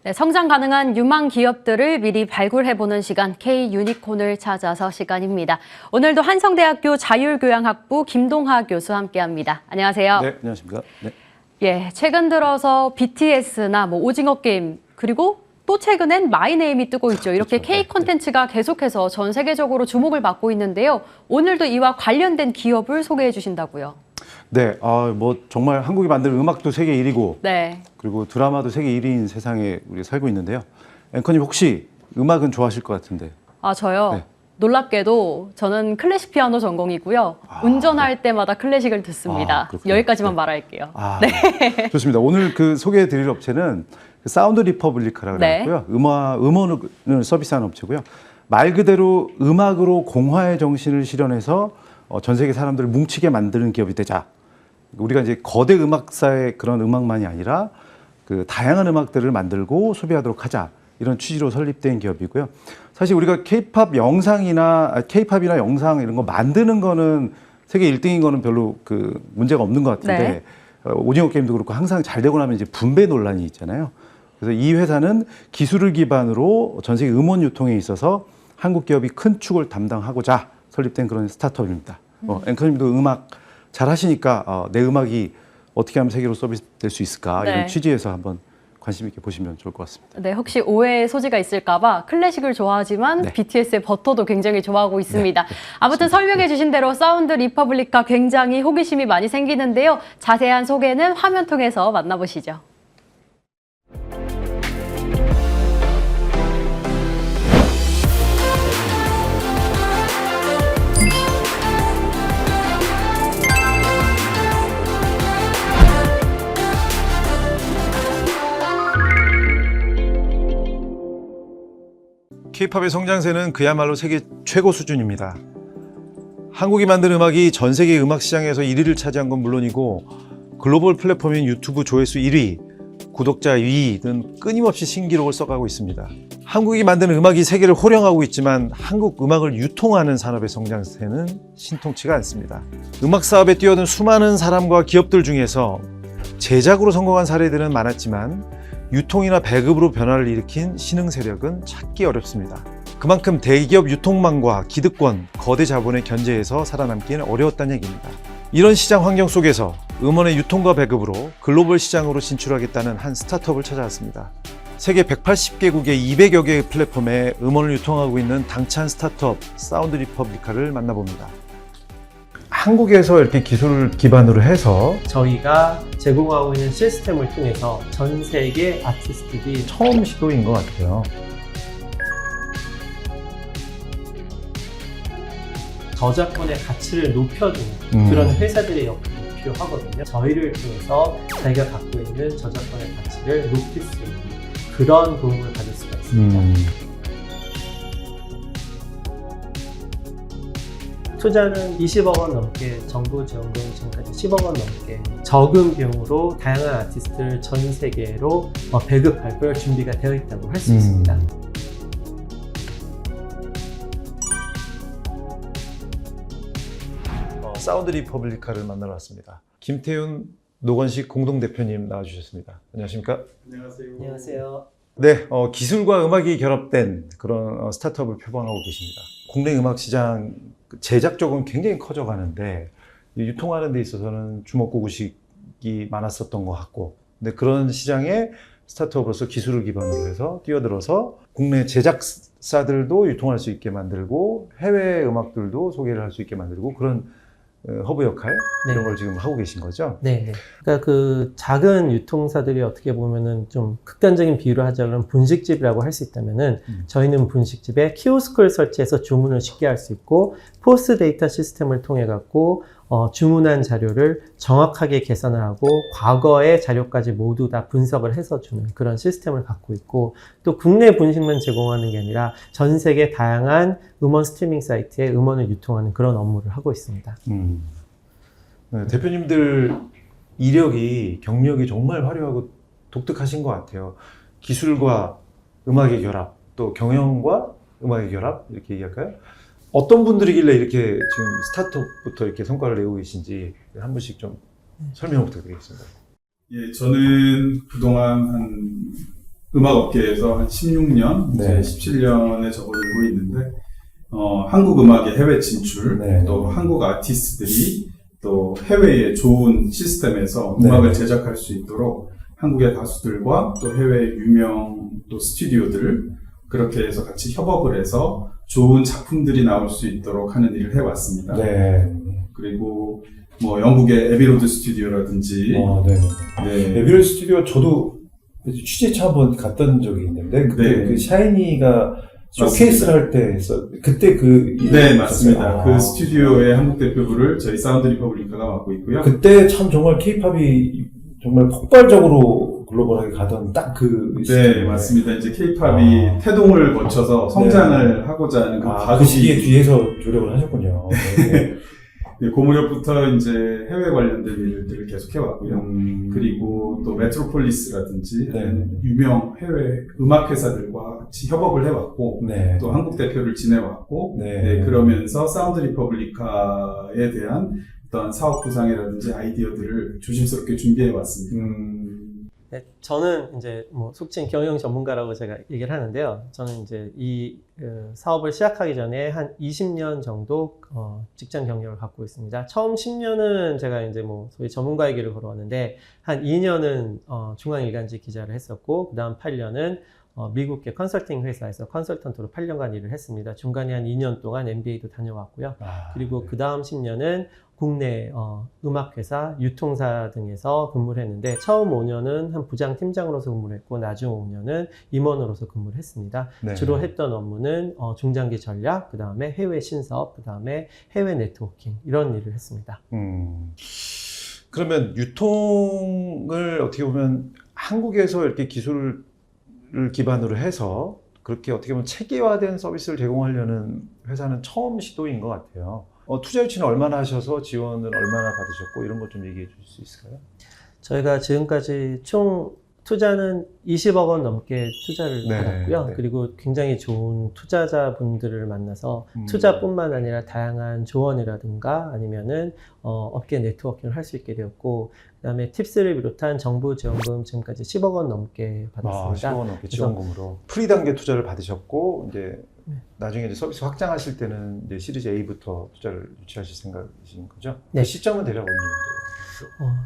네, 성장 가능한 유망 기업들을 미리 발굴해보는 시간, K-유니콘을 찾아서 시간입니다. 오늘도 한성대학교 자율교양학부 김동하 교수와 함께합니다. 안녕하세요. 네, 안녕하십니까. 네. 예, 최근 들어서 BTS나 오징어 게임, 그리고 또 최근엔 마이네임이 뜨고 있죠. 이렇게 그렇죠. K 콘텐츠가 계속해서 전 세계적으로 주목을 받고 있는데요. 오늘도 이와 관련된 기업을 소개해 주신다고요. 네, 정말 한국이 만든 음악도 세계 1위고, 네. 그리고 드라마도 세계 1위인 세상에 우리가 살고 있는데요. 앵커님 혹시 음악은 좋아하실 것 같은데? 저요? 네. 놀랍게도 저는 클래식 피아노 전공이고요. 운전할 때마다 클래식을 듣습니다. 그렇군요. 여기까지만 말할게요. 네. 좋습니다. 오늘 그 소개해 드릴 업체는 사운드 리퍼블리카라고 네. 하고요. 음원을 서비스하는 업체고요. 말 그대로 음악으로 공화의 정신을 실현해서 전 세계 사람들을 뭉치게 만드는 기업이 되자. 우리가 이제 거대 음악사의 그런 음악만이 아니라 그 다양한 음악들을 만들고 소비하도록 하자. 이런 취지로 설립된 기업이고요. 사실 우리가 케이팝이나 영상 이런 거 만드는 거는 세계 1등인 거는 별로 그 문제가 없는 것 같은데, 네. 오징어 게임도 그렇고 항상 잘 되고 나면 이제 분배 논란이 있잖아요. 그래서 이 회사는 기술을 기반으로 전 세계 음원 유통에 있어서 한국 기업이 큰 축을 담당하고자 설립된 그런 스타트업입니다. 앵커님도 음악 잘 하시니까 내 음악이 어떻게 하면 세계로 서비스될 수 있을까, 네. 이런 취지에서 한번 관심 있게 보시면 좋을 것 같습니다. 네, 혹시 오해의 소지가 있을까봐 클래식을 좋아하지만 네. BTS의 버터도 굉장히 좋아하고 있습니다. 네. 아무튼 설명해 주신 대로 사운드 리퍼블릭과 굉장히 호기심이 많이 생기는데요. 자세한 소개는 화면 통해서 만나보시죠. K-팝의 성장세는 그야말로 세계 최고 수준입니다. 한국이 만든 음악이 전 세계 음악 시장에서 1위를 차지한 건 물론이고, 글로벌 플랫폼인 유튜브 조회수 1위, 구독자 2위 등 끊임없이 신기록을 써가고 있습니다. 한국이 만든 음악이 세계를 호령하고 있지만 한국 음악을 유통하는 산업의 성장세는 신통치가 않습니다. 음악 사업에 뛰어든 수많은 사람과 기업들 중에서 제작으로 성공한 사례들은 많았지만 유통이나 배급으로 변화를 일으킨 신흥 세력은 찾기 어렵습니다. 그만큼 대기업 유통망과 기득권, 거대 자본의 견제에서 살아남기는 어려웠다는 얘기입니다. 이런 시장 환경 속에서 음원의 유통과 배급으로 글로벌 시장으로 진출하겠다는 한 스타트업을 찾아왔습니다. 세계 180개국의 200여 개의 플랫폼에 음원을 유통하고 있는 당찬 스타트업 사운드 리퍼블리카를 만나봅니다. 한국에서 이렇게 기술을 기반으로 해서 저희가 제공하고 있는 시스템을 통해서 전 세계 아티스트들이 처음 시도인 것 같아요. 저작권의 가치를 높여주는 그런 회사들의 역할이 필요하거든요. 저희를 통해서 자기가 갖고 있는 저작권의 가치를 높일 수 있는 그런 도움을 받을 수가 있습니다. 투자는 20억 원 넘게, 정부 지원금 지금까지 10억 원 넘게 적은 비용으로 다양한 아티스트를 전 세계로 배급 발굴 준비가 되어 있다고 할 수 있습니다. 사운드 리퍼블리카를 만나러 왔습니다. 김태훈, 노건식 공동대표님 나와주셨습니다. 안녕하십니까? 안녕하세요. 안녕하세요. 네, 기술과 음악이 결합된 그런 스타트업을 표방하고 계십니다. 국내 음악 시장 제작 쪽은 굉장히 커져가는데 유통하는 데 있어서는 주먹구구식이 많았었던 것 같고, 근데 그런 시장에 스타트업으로서 기술을 기반으로 해서 뛰어들어서 국내 제작사들도 유통할 수 있게 만들고 해외 음악들도 소개를 할 수 있게 만들고, 그런 허브 역할, 네. 이런 걸 지금 하고 계신 거죠? 네. 그러니까 그 작은 유통사들이 어떻게 보면은 좀 극단적인 비유를 하자면 분식집이라고 할 수 있다면은 저희는 분식집에 키오스크를 설치해서 주문을 쉽게 할 수 있고, 포스 데이터 시스템을 통해 갖고 주문한 자료를 정확하게 계산을 하고 과거의 자료까지 모두 다 분석을 해서 주는 그런 시스템을 갖고 있고, 또 국내 분식만 제공하는 게 아니라 전 세계 다양한 음원 스트리밍 사이트에 음원을 유통하는 그런 업무를 하고 있습니다. 네, 대표님들 이력이, 경력이 정말 화려하고 독특하신 것 같아요. 기술과 음악의 결합, 또 경영과 음악의 결합, 이렇게 얘기할까요? 어떤 분들이길래 이렇게 지금 스타트업부터 이렇게 성과를 내고 계신지 한 분씩 좀 설명 부탁드리겠습니다. 예, 저는 그동안 한 음악 업계에서 한 16년, 네. 이제 17년에 접어들고 있는데, 한국 음악의 해외 진출, 네. 또 한국 아티스트들이 또 해외의 좋은 시스템에서 네. 음악을 제작할 수 있도록 한국의 가수들과 또 해외 유명 또 스튜디오들, 그렇게 해서 같이 협업을 해서 좋은 작품들이 나올 수 있도록 하는 일을 해왔습니다. 네. 그리고 뭐 영국의 에비로드 스튜디오라든지, 네. 네. 에비로드 스튜디오 저도 취재차 한번 갔던 적이 있는데 그때 네. 그 샤이니가 쇼케이스를 할 때 그때 네, 맞습니다. 아. 그 스튜디오의 한국 대표부를 저희 사운드 리퍼블리카가 맡고 있고요. 그때 참 정말 케이팝이 정말 폭발적으로 글로벌하게 가던 딱 그 네, 맞습니다. 이제 케이팝이 태동을 거쳐서 성장을 하고자 하는 그 시기에 뒤에서 조력을 하셨군요. 네. 네, 그 무렵부터 이제 해외 관련된 일들을 계속 해왔고요. 그리고 또 메트로폴리스라든지 네. 유명 해외 음악 회사들과 같이 협업을 해왔고 네. 또 한국 대표를 지내왔고 네. 네, 그러면서 사운드 리퍼블리카에 대한 어떤 사업 구상이라든지 아이디어들을 조심스럽게 준비해왔습니다. 네, 저는 이제 뭐 속칭 경영 전문가라고 제가 얘기를 하는데요. 저는 이제 이 사업을 시작하기 전에 한 20년 정도 직장 경력을 갖고 있습니다. 처음 10년은 제가 이제 뭐 소위 전문가의 길을 걸어왔는데 한 2년은 중앙일간지 기자를 했었고 그 다음 8년은 미국계 컨설팅 회사에서 컨설턴트로 8년간 일을 했습니다. 중간에 한 2년 동안 MBA도 다녀왔고요. 그리고 그 다음 10년은 국내 음악회사, 유통사 등에서 근무를 했는데 처음 5년은 한 부장팀장으로서 근무를 했고 나중 5년은 임원으로서 근무를 했습니다. 네. 주로 했던 업무는 중장기 전략, 그 다음에 해외 신사업, 그 다음에 해외 네트워킹 이런 일을 했습니다. 그러면 유통을 어떻게 보면 한국에서 이렇게 기술을 기반으로 해서 그렇게 어떻게 보면 체계화된 서비스를 제공하려는 회사는 처음 시도인 것 같아요. 투자 유치는 얼마나 하셔서 지원을 얼마나 받으셨고 이런 것 좀 얘기해 주실 수 있을까요? 저희가 지금까지 총 투자는 20억 원 넘게 투자를 네, 받았고요. 네. 그리고 굉장히 좋은 투자자분들을 만나서 투자뿐만 아니라 다양한 조언이라든가 아니면은 업계 네트워킹을 할 수 있게 되었고 그다음에 팁스를 비롯한 정부 지원금 지금까지 10억 원 넘게 받았습니다. 10억 원 넘게 지원금으로 프리 단계 투자를 받으셨고 이제 나중에 이제 서비스 확장하실 때는 이제 시리즈 A부터 투자를 유치하실 생각이신 거죠? 네. 그 시점은 대략 언제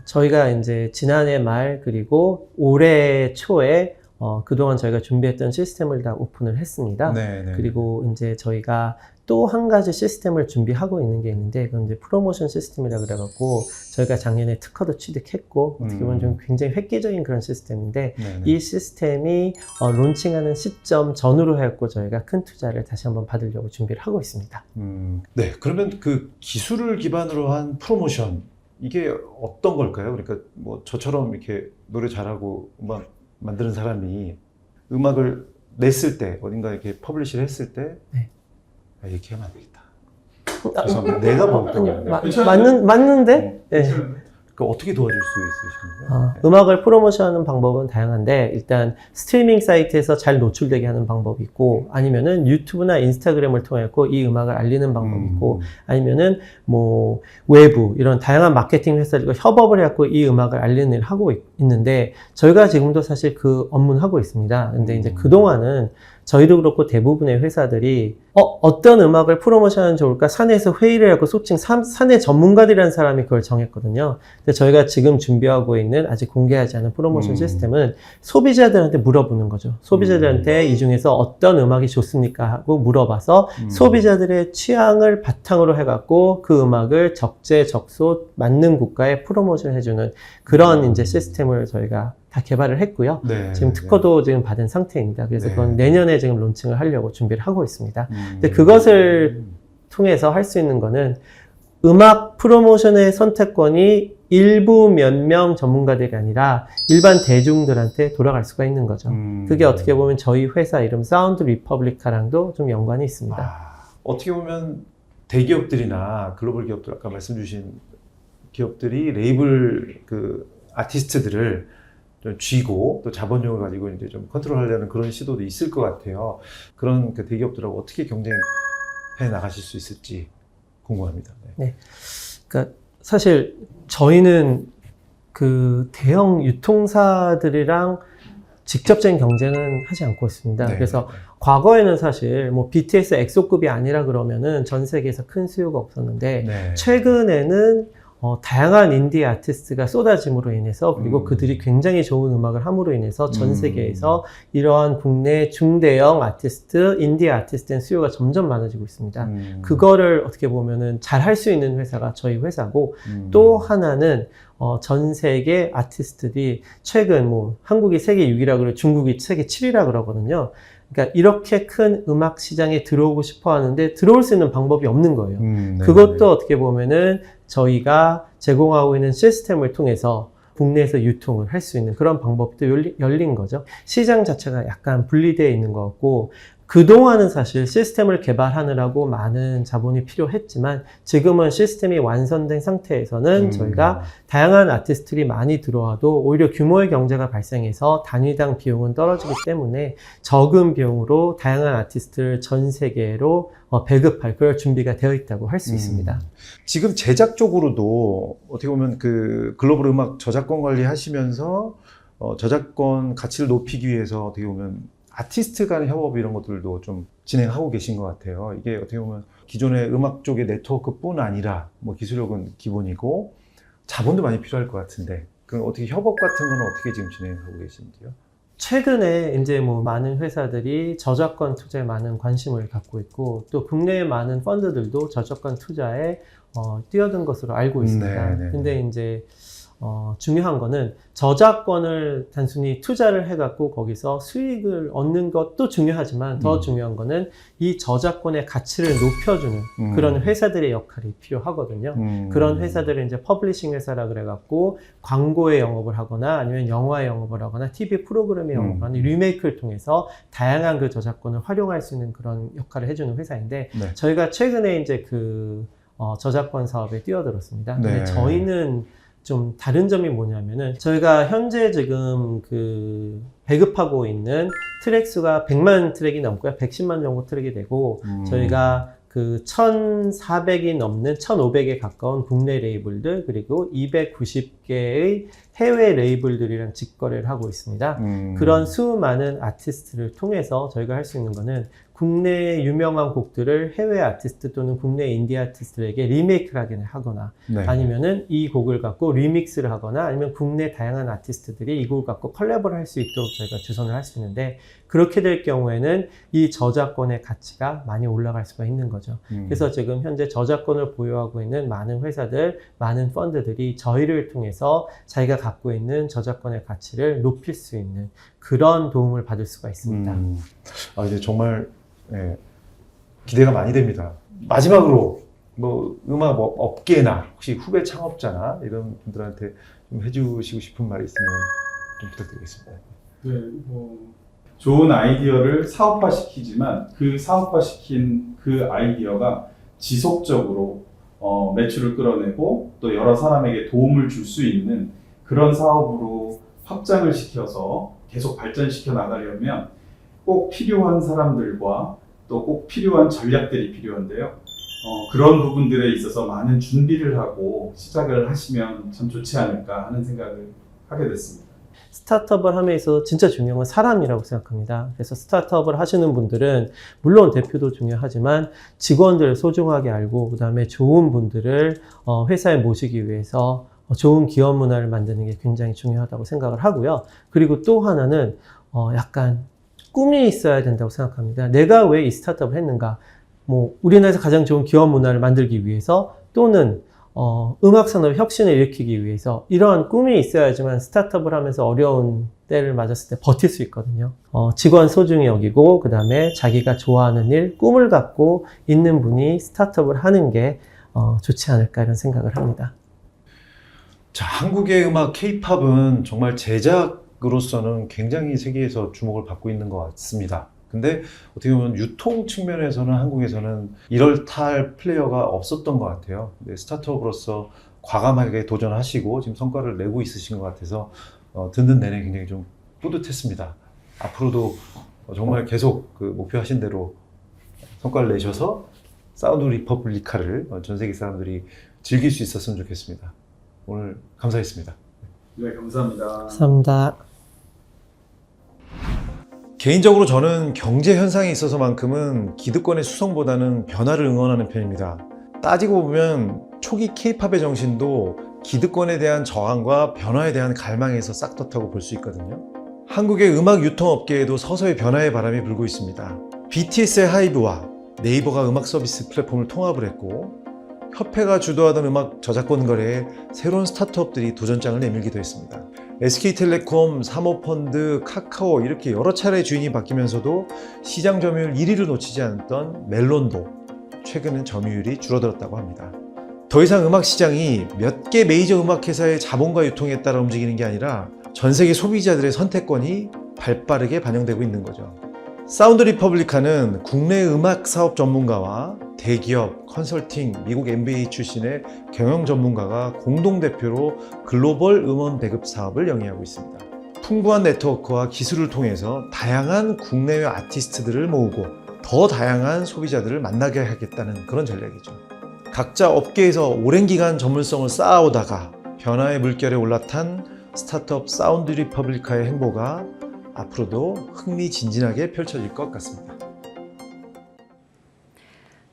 저희가 이제 지난해 말 그리고 올해 초에 그동안 저희가 준비했던 시스템을 다 오픈을 했습니다. 네. 그리고 이제 저희가 또 한 가지 시스템을 준비하고 있는 게 있는데 그건 이제 프로모션 시스템이라 그래갖고 저희가 작년에 특허도 취득했고 어떻게 보면 좀 굉장히 획기적인 그런 시스템인데 네네. 이 시스템이 론칭하는 시점 전후로 해갖고 저희가 큰 투자를 다시 한번 받으려고 준비를 하고 있습니다. 네. 그러면 그 기술을 기반으로 한 프로모션 이게 어떤 걸까요? 그러니까 뭐 저처럼 이렇게 노래 잘하고 음악 만드는 사람이 음악을 냈을 때 어딘가 이렇게 퍼블리시를 했을 때 네. 이렇게 하면 안 되겠다. 죄송합니다. 내가 볼까 맞는데? 네. 그 어떻게 도와줄 수 있으신가요? 음악을 프로모션하는 방법은 다양한데 일단 스트리밍 사이트에서 잘 노출되게 하는 방법이 있고 아니면은 유튜브나 인스타그램을 통해 이 음악을 알리는 방법이 있고 아니면은 뭐 외부 이런 다양한 마케팅 회사들과 협업을 해갖고 이 음악을 알리는 일을 하고 있는데 저희가 지금도 사실 그 업무는 하고 있습니다. 근데 이제 그동안은 저희도 그렇고 대부분의 회사들이 어떤 음악을 프로모션하면 좋을까 사내에서 회의를 하고 속칭 사내 전문가들이라는 사람이 그걸 정했거든요. 근데 저희가 지금 준비하고 있는 아직 공개하지 않은 프로모션 시스템은 소비자들한테 물어보는 거죠. 소비자들한테 이 중에서 어떤 음악이 좋습니까 하고 물어봐서 소비자들의 취향을 바탕으로 해갖고 그 음악을 적재적소 맞는 국가에 프로모션 해주는 그런 이제 시스템을 저희가 다 개발을 했고요. 네, 지금 특허도 지금 받은 상태입니다. 그래서 네. 그건 내년에 지금 론칭을 하려고 준비를 하고 있습니다. 근데 그것을 통해서 할 수 있는 거는 음악 프로모션의 선택권이 일부 몇 명 전문가들이 아니라 일반 대중들한테 돌아갈 수가 있는 거죠. 그게 어떻게 보면 저희 회사 이름 사운드 리퍼블리카랑도 좀 연관이 있습니다. 어떻게 보면 대기업들이나 글로벌 기업들 아까 말씀 주신 기업들이 레이블 그 아티스트들을 좀 쥐고 또 자본력을 가지고 이제 좀 컨트롤하려는 그런 시도도 있을 것 같아요. 그런 그 대기업들하고 어떻게 경쟁해 나가실 수 있을지 궁금합니다. 네. 그러니까 사실 저희는 그 대형 유통사들이랑 직접적인 경쟁은 하지 않고 있습니다. 네. 그래서 과거에는 사실 뭐 BTS 엑소급이 아니라 그러면은 전 세계에서 큰 수요가 없었는데 네. 최근에는 다양한 인디 아티스트가 쏟아짐으로 인해서 그리고 그들이 굉장히 좋은 음악을 함으로 인해서 전 세계에서 이러한 국내 중대형 아티스트, 인디 아티스트의 수요가 점점 많아지고 있습니다. 그거를 어떻게 보면은 잘 할 수 있는 회사가 저희 회사고 또 하나는 전 세계 아티스트들이 최근 뭐 한국이 세계 6위라 그러고 중국이 세계 7위라 그러거든요. 그러니까 이렇게 큰 음악 시장에 들어오고 싶어 하는데 들어올 수 있는 방법이 없는 거예요. 그것도 어떻게 보면은 저희가 제공하고 있는 시스템을 통해서 국내에서 유통을 할 수 있는 그런 방법도 열린 거죠. 시장 자체가 약간 분리되어 있는 것 같고 그동안은 사실 시스템을 개발하느라고 많은 자본이 필요했지만 지금은 시스템이 완성된 상태에서는 저희가 다양한 아티스트들이 많이 들어와도 오히려 규모의 경제가 발생해서 단위당 비용은 떨어지기 때문에 적은 비용으로 다양한 아티스트를 전 세계로 배급할 그럴 준비가 되어 있다고 할 수 있습니다. 지금 제작 쪽으로도 어떻게 보면 그 글로벌 음악 저작권 관리 하시면서 저작권 가치를 높이기 위해서 어떻게 보면 아티스트 간의 협업 이런 것들도 좀 진행하고 계신 것 같아요. 이게 어떻게 보면 기존의 음악 쪽의 네트워크뿐 아니라 뭐 기술력은 기본이고 자본도 많이 필요할 것 같은데 그 어떻게 협업 같은 건 어떻게 지금 진행하고 계신지요? 최근에 이제 뭐 많은 회사들이 저작권 투자에 많은 관심을 갖고 있고 또 국내의 많은 펀드들도 저작권 투자에 뛰어든 것으로 알고 있습니다. 네. 근데 이제 중요한 거는 저작권을 단순히 투자를 해갖고 거기서 수익을 얻는 것도 중요하지만 더 중요한 거는 이 저작권의 가치를 높여주는 그런 회사들의 역할이 필요하거든요. 그런 회사들은 이제 퍼블리싱 회사라 그래갖고 광고에 영업을 하거나 아니면 영화에 영업을 하거나 TV 프로그램에 영업을 하는 리메이크를 통해서 다양한 그 저작권을 활용할 수 있는 그런 역할을 해주는 회사인데 네. 저희가 최근에 이제 그 저작권 사업에 뛰어들었습니다. 근데 네. 저희는 좀 다른 점이 뭐냐면은 저희가 현재 지금 그 배급하고 있는 트랙 수가 100만 트랙이 넘고요. 110만 정도 트랙이 되고 저희가 그 1,400이 넘는 1,500에 가까운 국내 레이블들 그리고 290개의 해외 레이블들이랑 직거래를 하고 있습니다. 그런 수많은 아티스트를 통해서 저희가 할 수 있는 거는 국내 유명한 곡들을 해외 아티스트 또는 국내 인디 아티스트에게 리메이크를 하거나 네. 아니면은 이 곡을 갖고 리믹스를 하거나 아니면 국내 다양한 아티스트들이 이 곡을 갖고 컬래버를 할 수 있도록 저희가 주선을 할 수 있는데 그렇게 될 경우에는 이 저작권의 가치가 많이 올라갈 수가 있는 거죠. 그래서 지금 현재 저작권을 보유하고 있는 많은 회사들, 많은 펀드들이 저희를 통해서 자기가 갖고 있는 저작권의 가치를 높일 수 있는 그런 도움을 받을 수가 있습니다. 이제 정말 기대가 많이 됩니다. 마지막으로 뭐 음악 업계나 혹시 후배 창업자나 이런 분들한테 좀 해주시고 싶은 말이 있으면 좀 부탁드리겠습니다. 네, 뭐 좋은 아이디어를 사업화시키지만 그 사업화시킨 그 아이디어가 지속적으로 매출을 끌어내고 또 여러 사람에게 도움을 줄 수 있는 그런 사업으로 확장을 시켜서 계속 발전시켜 나가려면 꼭 필요한 사람들과 또 꼭 필요한 전략들이 필요한데요. 그런 부분들에 있어서 많은 준비를 하고 시작을 하시면 참 좋지 않을까 하는 생각을 하게 됐습니다. 스타트업을 함에서 진짜 중요한 건 사람이라고 생각합니다. 그래서 스타트업을 하시는 분들은 물론 대표도 중요하지만 직원들을 소중하게 알고 그 다음에 좋은 분들을 회사에 모시기 위해서 좋은 기업 문화를 만드는 게 굉장히 중요하다고 생각을 하고요. 그리고 또 하나는 약간 꿈이 있어야 된다고 생각합니다. 내가 왜 이 스타트업을 했는가? 뭐 우리나라에서 가장 좋은 기업 문화를 만들기 위해서 또는 음악 산업의 혁신을 일으키기 위해서 이러한 꿈이 있어야지만 스타트업을 하면서 어려운 때를 맞았을 때 버틸 수 있거든요. 직원 소중히 여기고 그 다음에 자기가 좋아하는 일, 꿈을 갖고 있는 분이 스타트업을 하는 게 좋지 않을까 이런 생각을 합니다. 자, 한국의 음악 K-팝은 정말 제작으로서는 굉장히 세계에서 주목을 받고 있는 것 같습니다. 근데 어떻게 보면 유통 측면에서는 한국에서는 이럴탈 플레이어가 없었던 것 같아요. 근데 스타트업으로서 과감하게 도전하시고 지금 성과를 내고 있으신 것 같아서 듣는 내내 굉장히 좀 뿌듯했습니다. 앞으로도 정말 계속 그 목표하신 대로 성과를 내셔서 사운드 리퍼블리카를 전 세계 사람들이 즐길 수 있었으면 좋겠습니다. 오늘 감사했습니다. 네, 감사합니다. 감사합니다. 개인적으로 저는 경제 현상에 있어서만큼은 기득권의 수성보다는 변화를 응원하는 편입니다. 따지고 보면 초기 K-팝의 정신도 기득권에 대한 저항과 변화에 대한 갈망에서 싹텄다고 볼 수 있거든요. 한국의 음악 유통업계에도 서서히 변화의 바람이 불고 있습니다. BTS의 하이브와 네이버가 음악 서비스 플랫폼을 통합을 했고, 협회가 주도하던 음악 저작권 거래에 새로운 스타트업들이 도전장을 내밀기도 했습니다. SK텔레콤, 사모펀드, 카카오 이렇게 여러 차례 주인이 바뀌면서도 시장 점유율 1위를 놓치지 않았던 멜론도 최근엔 점유율이 줄어들었다고 합니다. 더 이상 음악 시장이 몇 개 메이저 음악 회사의 자본과 유통에 따라 움직이는 게 아니라 전 세계 소비자들의 선택권이 발빠르게 반영되고 있는 거죠. 사운드 리퍼블리카는 국내 음악 사업 전문가와 대기업, 컨설팅, 미국 MBA 출신의 경영 전문가가 공동 대표로 글로벌 음원 배급 사업을 영위하고 있습니다. 풍부한 네트워크와 기술을 통해서 다양한 국내외 아티스트들을 모으고 더 다양한 소비자들을 만나게 하겠다는 그런 전략이죠. 각자 업계에서 오랜 기간 전문성을 쌓아오다가 변화의 물결에 올라탄 스타트업 사운드 리퍼블리카의 행보가 앞으로도 흥미진진하게 펼쳐질 것 같습니다.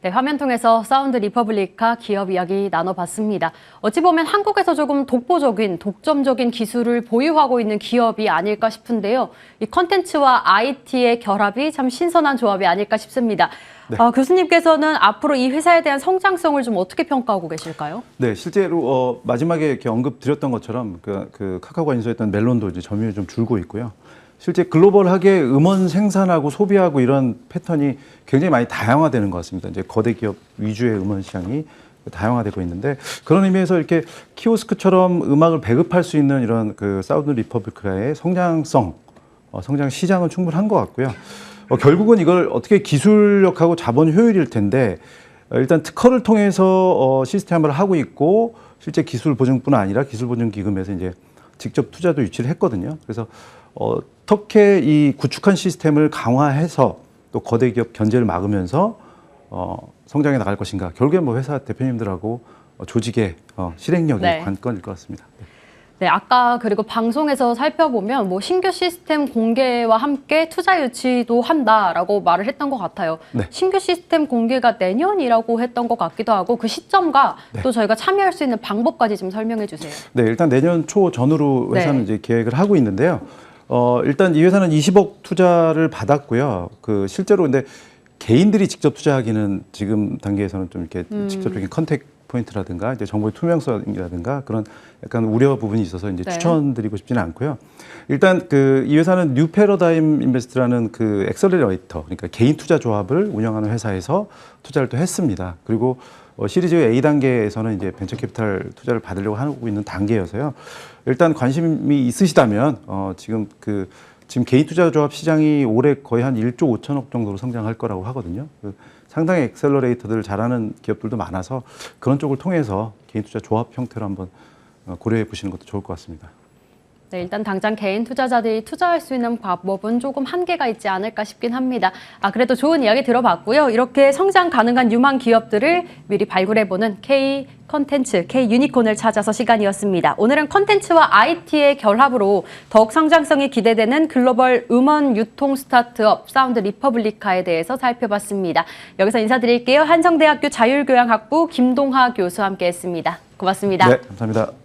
네, 화면 통해서 사운드 리퍼블리카 기업 이야기 나눠봤습니다. 어찌 보면 한국에서 조금 독보적인, 독점적인 기술을 보유하고 있는 기업이 아닐까 싶은데요. 이 컨텐츠와 IT의 결합이 참 신선한 조합이 아닐까 싶습니다. 네. 교수님께서는 앞으로 이 회사에 대한 성장성을 좀 어떻게 평가하고 계실까요? 네, 실제로 마지막에 이렇게 언급드렸던 것처럼 그 카카오가 인수했던 멜론도 이제 점유율이 좀 줄고 있고요. 실제 글로벌하게 음원 생산하고 소비하고 이런 패턴이 굉장히 많이 다양화되는 것 같습니다. 이제 거대 기업 위주의 음원 시장이 다양화되고 있는데, 그런 의미에서 이렇게 키오스크처럼 음악을 배급할 수 있는 이런 그 사운드 리퍼블리카의 성장 시장은 충분한 것 같고요. 결국은 이걸 어떻게 기술력하고 자본 효율일 텐데, 일단 특허를 통해서 시스템을 하고 있고, 실제 기술 보증뿐 아니라 기술 보증 기금에서 이제 직접 투자도 유치를 했거든요. 그래서 어떻게 이 구축한 시스템을 강화해서 또 거대 기업 견제를 막으면서 성장해 나갈 것인가. 결국에 뭐 회사 대표님들하고 조직의 실행력이 네. 관건일 것 같습니다. 네, 아까 그리고 방송에서 살펴보면 뭐 신규 시스템 공개와 함께 투자 유치도 한다라고 말을 했던 것 같아요. 네. 신규 시스템 공개가 내년이라고 했던 것 같기도 하고 그 시점과 네. 또 저희가 참여할 수 있는 방법까지 좀 설명해 주세요. 네, 일단 내년 초 전후로 회사는 네. 이제 계획을 하고 있는데요. 일단 이 회사는 20억 투자를 받았고요. 그 실제로 근데 개인들이 직접 투자하기는 지금 단계에서는 좀 이렇게 직접적인 컨택 포인트라든가 이제 정보의 투명성이라든가 그런 약간 우려 부분이 있어서 이제 네. 추천드리고 싶지는 않고요. 일단 그 이 회사는 뉴 패러다임 인베스트라는 그 엑셀러레이터, 그러니까 개인 투자 조합을 운영하는 회사에서 투자를 또 했습니다. 그리고 시리즈 A 단계에서는 이제 벤처 캐피탈 투자를 받으려고 하고 있는 단계여서요. 일단 관심이 있으시다면 지금 개인 투자 조합 시장이 올해 거의 한 1조 5천억 정도로 성장할 거라고 하거든요. 상당히 엑셀러레이터들을 잘하는 기업들도 많아서 그런 쪽을 통해서 개인 투자 조합 형태로 한번 고려해 보시는 것도 좋을 것 같습니다. 네, 일단 당장 개인 투자자들이 투자할 수 있는 방법은 조금 한계가 있지 않을까 싶긴 합니다. 그래도 좋은 이야기 들어봤고요. 이렇게 성장 가능한 유망 기업들을 미리 발굴해보는 K 컨텐츠, K 유니콘을 찾아서 시간이었습니다. 오늘은 컨텐츠와 IT의 결합으로 더욱 성장성이 기대되는 글로벌 음원 유통 스타트업 사운드 리퍼블리카에 대해서 살펴봤습니다. 여기서 인사드릴게요. 한성대학교 자율교양학부 김동하 교수와 함께했습니다. 고맙습니다. 네, 감사합니다.